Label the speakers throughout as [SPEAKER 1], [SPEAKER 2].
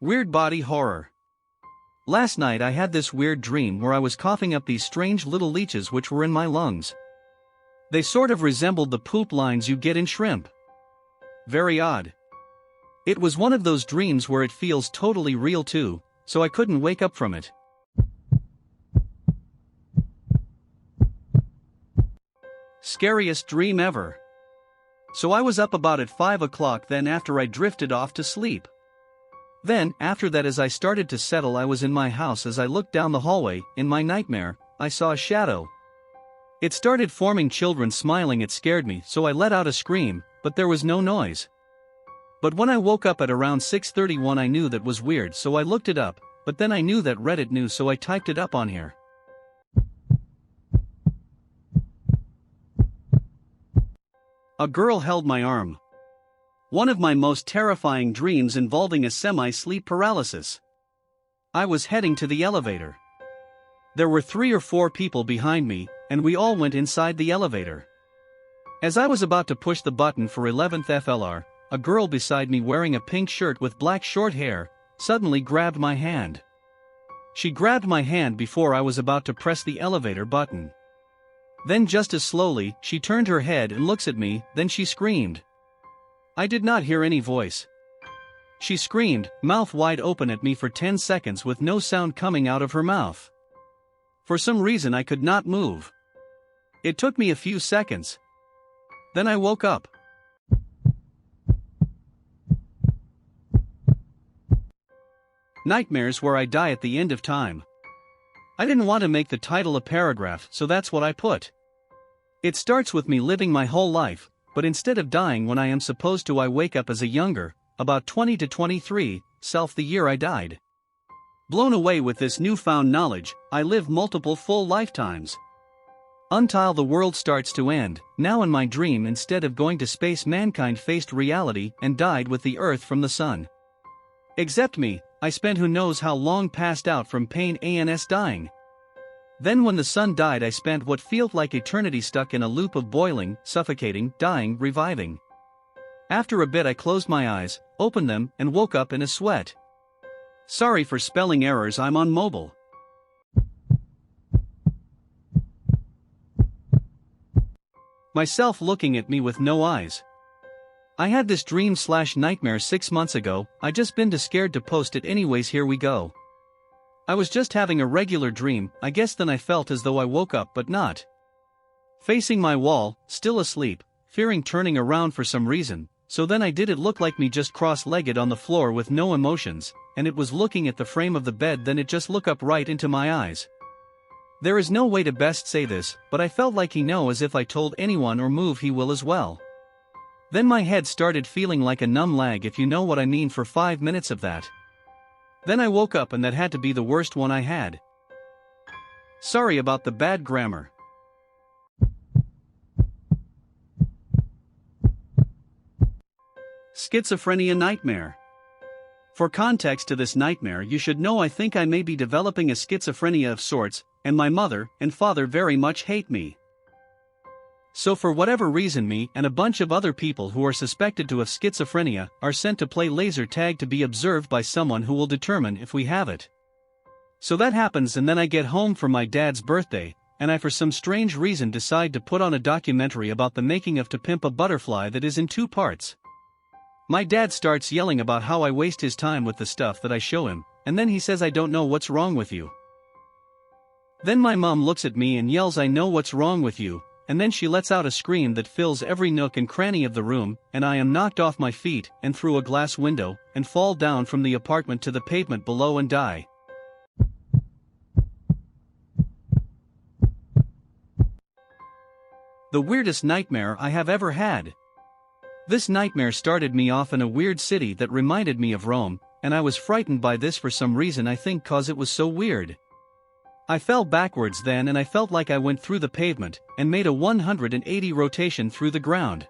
[SPEAKER 1] Weird body horror. Last night I had this weird dream where I was coughing up these strange little leeches which were in my lungs. They sort of resembled the poop lines you get in shrimp. Very odd. It was one of those dreams where it feels totally real too, so I couldn't wake up from it. Scariest dream ever. So I was up about at 5 o'clock then after I drifted off to sleep. Then, after that as I started to settle I was in my house as I looked down the hallway, in my nightmare, I saw a shadow. It started forming children smiling. It scared me so I let out a scream, but there was no noise. But when I woke up at around 6:31 I knew that was weird so I looked it up, but then I knew that Reddit knew so I typed it up on here. A girl held my arm. One of my most terrifying dreams involving a semi-sleep paralysis. I was heading to the elevator. There were 3 or 4 people behind me, and we all went inside the elevator. As I was about to push the button for 11th FLR, a girl beside me wearing a pink shirt with black short hair, suddenly grabbed my hand. She grabbed my hand before I was about to press the elevator button. Then just as slowly, she turned her head and looks at me, then she screamed. I did not hear any voice. She screamed, mouth wide open at me for 10 seconds with no sound coming out of her mouth. For some reason I could not move. It took me a few seconds. Then I woke up. Nightmares where I die at the end of time. I didn't want to make the title a paragraph, so that's what I put. It starts with me living my whole life, but instead of dying when I am supposed to I wake up as a younger, about 20 to 23, self the year I died. Blown away with this newfound knowledge, I live multiple full lifetimes. Until the world starts to end, now in my dream instead of going to space mankind faced reality and died with the earth from the sun. Except me, I spent who knows how long passed out from pain and dying. Then when the sun died I spent what felt like eternity stuck in a loop of boiling, suffocating, dying, reviving. After a bit I closed my eyes, opened them, and woke up in a sweat. Sorry for spelling errors, I'm on mobile. Myself looking at me with no eyes. I had this dream/nightmare 6 months ago, I just been too scared to post it anyways. Here we go. I was just having a regular dream, I guess. Then I felt as though I woke up but not. Facing my wall, still asleep, fearing turning around for some reason, so then I did. It looked like me just cross-legged on the floor with no emotions, and it was looking at the frame of the bed. Then it just looked up right into my eyes. There is no way to best say this, but I felt like he know as if I told anyone or move he will as well. Then my head started feeling like a numb lag, if you know what I mean, for 5 minutes of that. Then I woke up and that had to be the worst one I had. Sorry about the bad grammar. Schizophrenia nightmare. For context to this nightmare you should know I think I may be developing a schizophrenia of sorts, and my mother and father very much hate me. So for whatever reason me and a bunch of other people who are suspected to have schizophrenia are sent to play laser tag to be observed by someone who will determine if we have it. So that happens, and then I get home for my dad's birthday, and I for some strange reason decide to put on a documentary about the making of To Pimp a Butterfly that is in 2 parts. My dad starts yelling about how I waste his time with the stuff that I show him, and then he says I don't know what's wrong with you. Then my mom looks at me and yells I know what's wrong with you, and then she lets out a scream that fills every nook and cranny of the room, and I am knocked off my feet and through a glass window, and fall down from the apartment to the pavement below and die. The weirdest nightmare I have ever had. This nightmare started me off in a weird city that reminded me of Rome, and I was frightened by this for some reason, I think cause it was so weird. I fell backwards then and I felt like I went through the pavement and made a 180 rotation through the ground.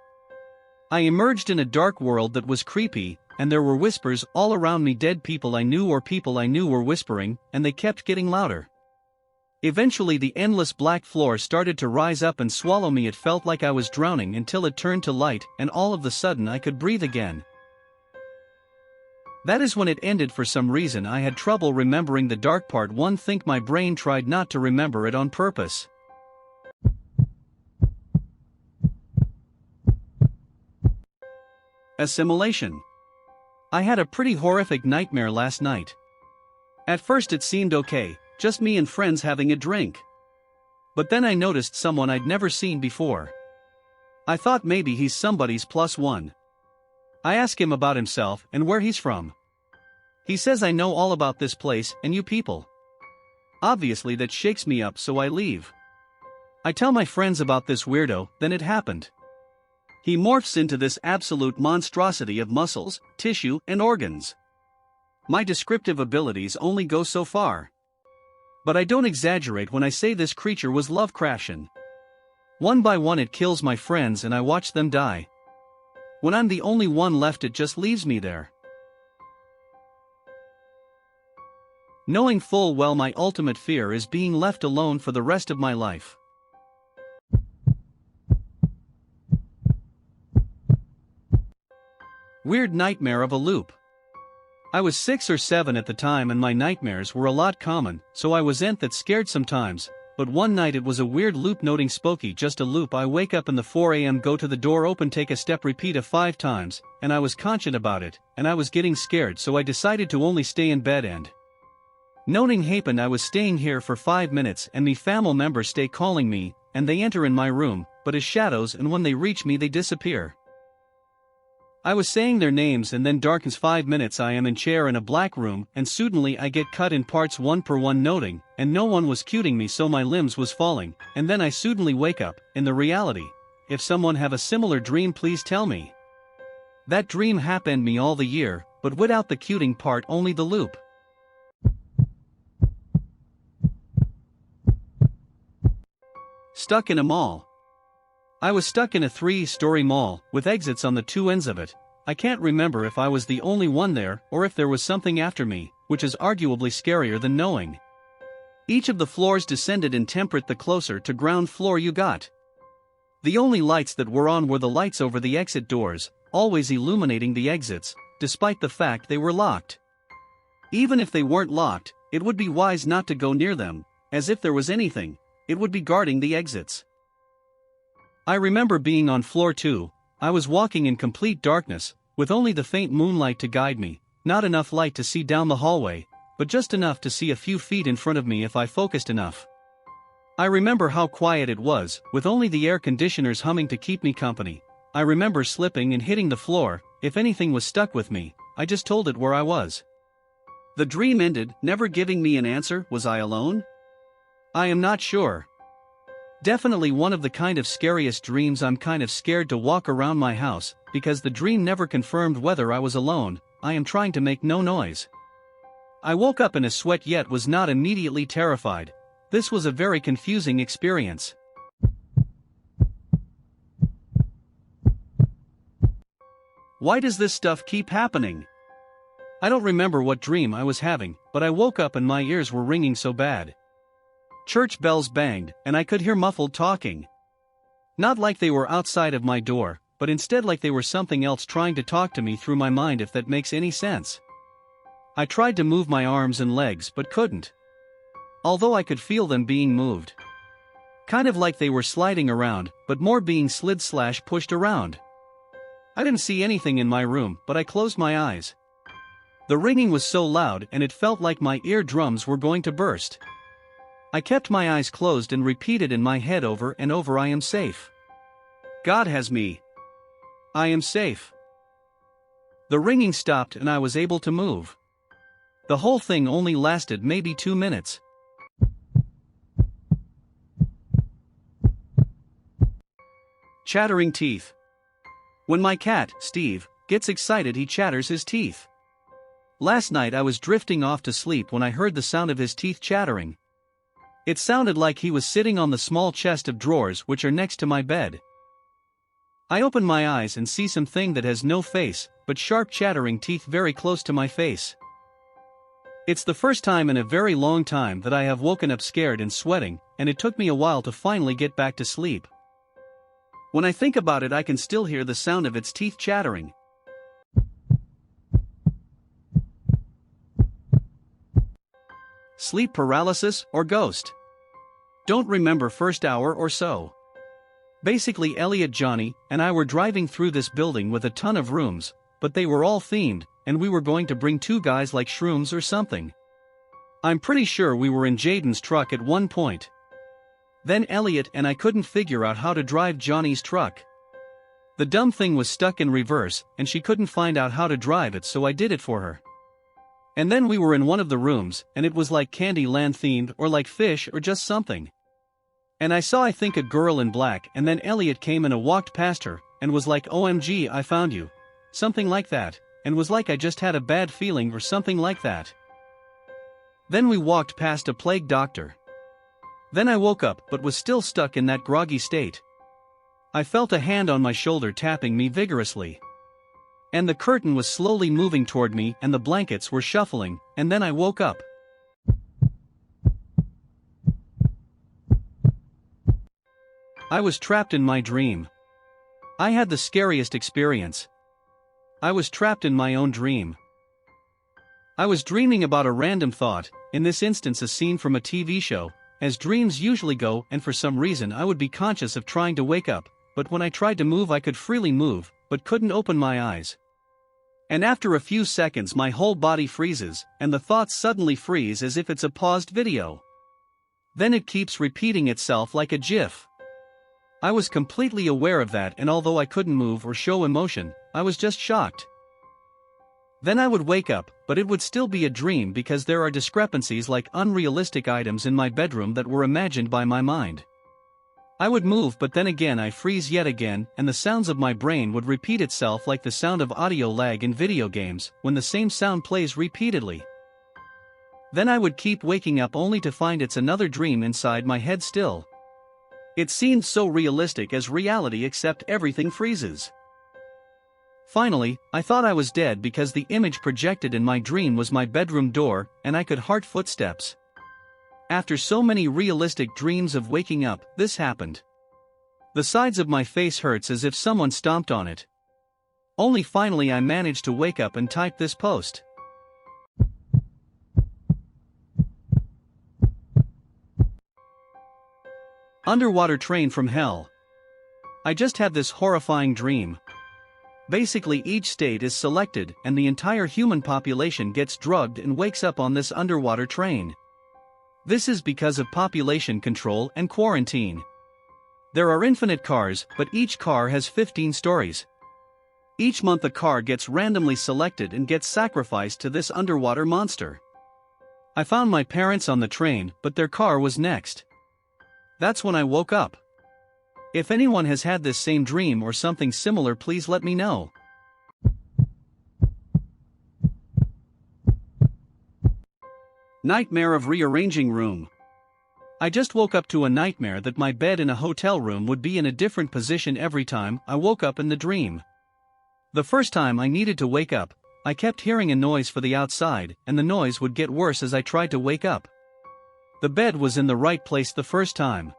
[SPEAKER 1] I emerged in a dark world that was creepy, and there were whispers all around me, dead people I knew or people I knew were whispering, and they kept getting louder. Eventually the endless black floor started to rise up and swallow me. It felt like I was drowning until it turned to light and all of a sudden I could breathe again. That is when it ended. For some reason I had trouble remembering the dark part. One think my brain tried not to remember it on purpose. Assimilation. I had a pretty horrific nightmare last night. At first it seemed okay, just me and friends having a drink. But then I noticed someone I'd never seen before. I thought maybe he's somebody's plus one. I ask him about himself and where he's from. He says I know all about this place and you people. Obviously that shakes me up, so I leave. I tell my friends about this weirdo, then it happened. He morphs into this absolute monstrosity of muscles, tissue, and organs. My descriptive abilities only go so far. But I don't exaggerate when I say this creature was Lovecraftian. One by one it kills my friends and I watch them die. When I'm the only one left, it just leaves me there. Knowing full well my ultimate fear is being left alone for the rest of my life. Weird nightmare of a loop. I was 6 or 7 at the time and my nightmares were a lot common, so I wasn't that scared sometimes, but one night it was a weird loop, noting spooky, just a loop. I wake up in the 4 a.m., go to the door, open, take a step, repeat a 5 times, and I was conscious about it, and I was getting scared, so I decided to only stay in bed and noting happened. I was staying here for 5 minutes and me family members stay calling me, and they enter in my room, but as shadows, and when they reach me they disappear. I was saying their names and then darkens 5 minutes. I am in chair in a black room and suddenly I get cut in parts one per one, noting, and no one was cuting me, so my limbs was falling, and then I suddenly wake up in the reality. If someone have a similar dream, please tell me. That dream happened me all the year, but without the cuting part, only the loop. Stuck in a mall. I was stuck in a 3-story mall, with exits on the 2 ends of it. I can't remember if I was the only one there, or if there was something after me, which is arguably scarier than knowing. Each of the floors descended in temperate the closer to ground floor you got. The only lights that were on were the lights over the exit doors, always illuminating the exits, despite the fact they were locked. Even if they weren't locked, it would be wise not to go near them, as if there was anything, it would be guarding the exits. I remember being on floor 2, I was walking in complete darkness, with only the faint moonlight to guide me, not enough light to see down the hallway, but just enough to see a few feet in front of me if I focused enough. I remember how quiet it was, with only the air conditioners humming to keep me company. I remember slipping and hitting the floor. If anything was stuck with me, I just told it where I was. The dream ended, never giving me an answer. Was I alone? I am not sure. Definitely one of the kind of scariest dreams. I'm kind of scared to walk around my house, because the dream never confirmed whether I was alone. I am trying to make no noise. I woke up in a sweat yet was not immediately terrified. This was a very confusing experience. Why does this stuff keep happening? I don't remember what dream I was having, but I woke up and my ears were ringing so bad. Church bells banged, and I could hear muffled talking. Not like they were outside of my door, but instead like they were something else trying to talk to me through my mind, if that makes any sense. I tried to move my arms and legs but couldn't. Although I could feel them being moved. Kind of like they were sliding around, but more being slid/pushed around. I didn't see anything in my room, but I closed my eyes. The ringing was so loud and it felt like my eardrums were going to burst. I kept my eyes closed and repeated in my head over and over, I am safe. God has me. I am safe. The ringing stopped and I was able to move. The whole thing only lasted maybe 2 minutes. Chattering teeth. When my cat, Steve, gets excited, he chatters his teeth. Last night I was drifting off to sleep when I heard the sound of his teeth chattering. It sounded like he was sitting on the small chest of drawers which are next to my bed. I open my eyes and see something that has no face, but sharp chattering teeth very close to my face. It's the first time in a very long time that I have woken up scared and sweating, and it took me a while to finally get back to sleep. When I think about it, I can still hear the sound of its teeth chattering. sleep paralysis, or ghost. Don't remember first hour or so. Basically Elliot, Johnny, and I were driving through this building with a ton of rooms, but they were all themed, and we were going to bring two guys like shrooms or something. I'm pretty sure we were in Jaden's truck at one point. Then Elliot and I couldn't figure out how to drive Johnny's truck. The dumb thing was stuck in reverse, and she couldn't find out how to drive it, so I did it for her. And then we were in one of the rooms, and it was like Candyland themed or like Fish or just something. And I saw, I think, a girl in black, and then Elliot came and walked past her, and was like, "OMG, I found you." Something like that, and was like I just had a bad feeling or something like that. Then we walked past a plague doctor. Then I woke up but was still stuck in that groggy state. I felt a hand on my shoulder tapping me vigorously. And the curtain was slowly moving toward me and the blankets were shuffling, and then I woke up. I was trapped in my dream. I had the scariest experience. I was trapped in my own dream. I was dreaming about a random thought, in this instance a scene from a TV show, as dreams usually go, and for some reason I would be conscious of trying to wake up, but when I tried to move I could freely move, but couldn't open my eyes. And after a few seconds my whole body freezes, and the thoughts suddenly freeze as if it's a paused video. Then it keeps repeating itself like a GIF. I was completely aware of that, and although I couldn't move or show emotion, I was just shocked. Then I would wake up, but it would still be a dream because there are discrepancies like unrealistic items in my bedroom that were imagined by my mind. I would move but then again I freeze yet again, and the sounds of my brain would repeat itself like the sound of audio lag in video games, when the same sound plays repeatedly. Then I would keep waking up only to find it's another dream inside my head still. It seemed so realistic as reality, except everything freezes. Finally, I thought I was dead because the image projected in my dream was my bedroom door, and I could hear footsteps. After so many realistic dreams of waking up, this happened. The sides of my face hurts as if someone stomped on it. Only finally I managed to wake up and type this post. Underwater train from hell. I just had this horrifying dream. Basically each state is selected and the entire human population gets drugged and wakes up on this underwater train. This is because of population control and quarantine. There are infinite cars, but each car has 15 stories. Each month a car gets randomly selected and gets sacrificed to this underwater monster. I found my parents on the train, but their car was next. That's when I woke up. If anyone has had this same dream or something similar, please let me know. Nightmare of rearranging room. I just woke up to a nightmare that my bed in a hotel room would be in a different position every time I woke up in the dream. The first time I needed to wake up, I kept hearing a noise for the outside, and the noise would get worse as I tried to wake up. The bed was in the right place the first time.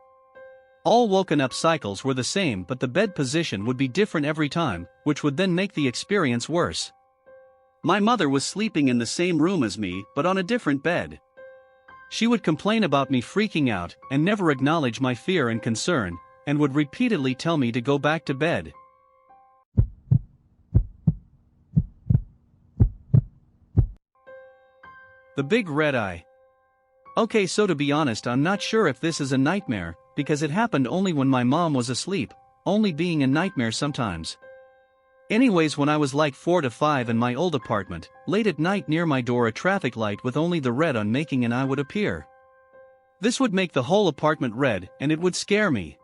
[SPEAKER 1] All woken up cycles were the same, but the bed position would be different every time, which would then make the experience worse. My mother was sleeping in the same room as me, but on a different bed. She would complain about me freaking out, and never acknowledge my fear and concern, and would repeatedly tell me to go back to bed. The big red eye. Okay, so to be honest, I'm not sure if this is a nightmare, because it happened only when my mom was asleep, only being a nightmare sometimes. Anyways, when I was like 4 to 5 in my old apartment, late at night near my door a traffic light with only the red on making an eye would appear. This would make the whole apartment red, and it would scare me.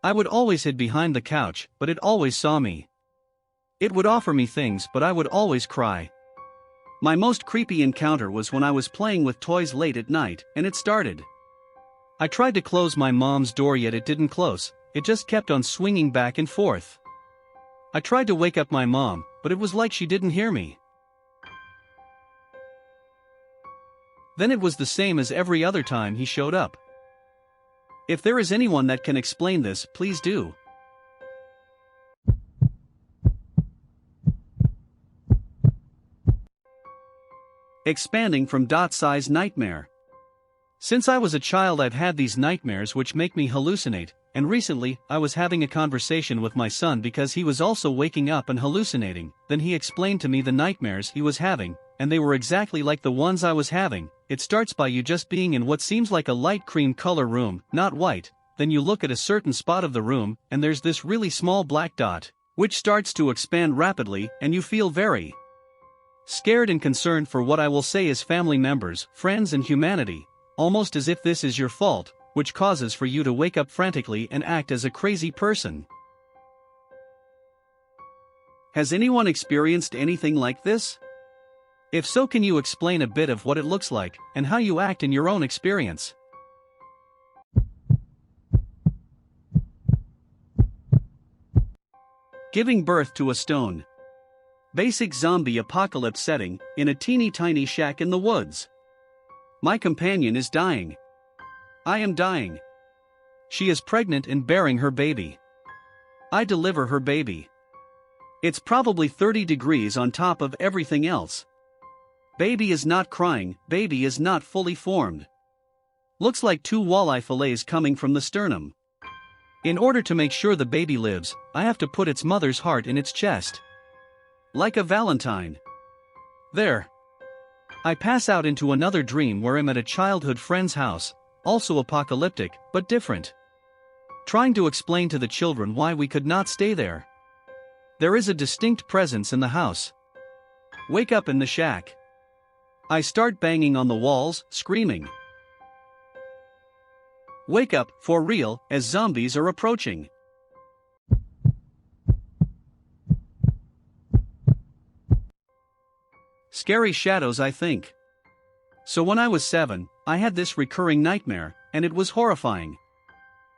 [SPEAKER 1] I would always hide behind the couch, but it always saw me. It would offer me things, but I would always cry. My most creepy encounter was when I was playing with toys late at night, and it started. I tried to close my mom's door, yet it didn't close, it just kept on swinging back and forth. I tried to wake up my mom, but it was like she didn't hear me. Then it was the same as every other time he showed up. If there is anyone that can explain this, please do. Expanding from dot-size nightmare. Since I was a child I've had these nightmares which make me hallucinate, and recently I was having a conversation with my son because he was also waking up and hallucinating. Then he explained to me the nightmares he was having, and they were exactly like the ones I was having. It starts by you just being in what seems like a light cream color room, not white, then you look at a certain spot of the room and there's this really small black dot, which starts to expand rapidly and you feel very scared and concerned for what I will say is family members, friends and humanity. Almost as if this is your fault, which causes for you to wake up frantically and act as a crazy person. Has anyone experienced anything like this? If so, can you explain a bit of what it looks like, and how you act in your own experience? Giving birth to a stone. Basic zombie apocalypse setting, in a teeny tiny shack in the woods. My companion is dying. I am dying. She is pregnant and bearing her baby. I deliver her baby. It's probably 30 degrees on top of everything else. Baby is not crying, baby is not fully formed. Looks like 2 walleye fillets coming from the sternum. In order to make sure the baby lives, I have to put its mother's heart in its chest. Like a Valentine. There. I pass out into another dream where I'm at a childhood friend's house, also apocalyptic, but different. Trying to explain to the children why we could not stay there. There is a distinct presence in the house. Wake up in the shack. I start banging on the walls, screaming. Wake up, for real, as zombies are approaching. Scary shadows, I think. So when I was 7, I had this recurring nightmare, and it was horrifying.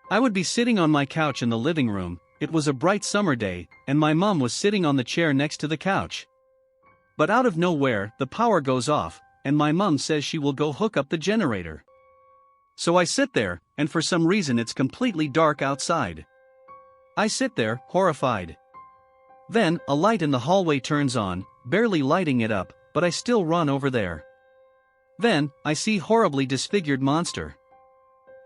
[SPEAKER 1] I would be sitting on my couch in the living room, it was a bright summer day, and my mom was sitting on the chair next to the couch. But out of nowhere, the power goes off, and my mom says she will go hook up the generator. So I sit there, and for some reason it's completely dark outside. I sit there, horrified. Then, a light in the hallway turns on, barely lighting it up, but I still run over there. Then, I see horribly disfigured monster.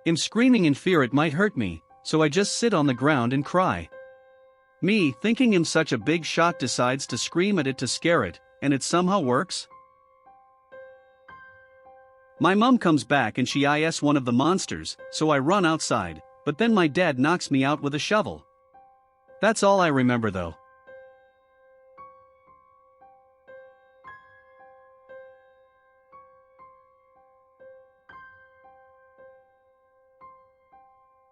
[SPEAKER 1] I'm screaming in fear it might hurt me, so I just sit on the ground and cry. Me, thinking I'm such a big shot, decides to scream at it to scare it, and it somehow works. My mom comes back and she is one of the monsters, so I run outside, but then my dad knocks me out with a shovel. That's all I remember though.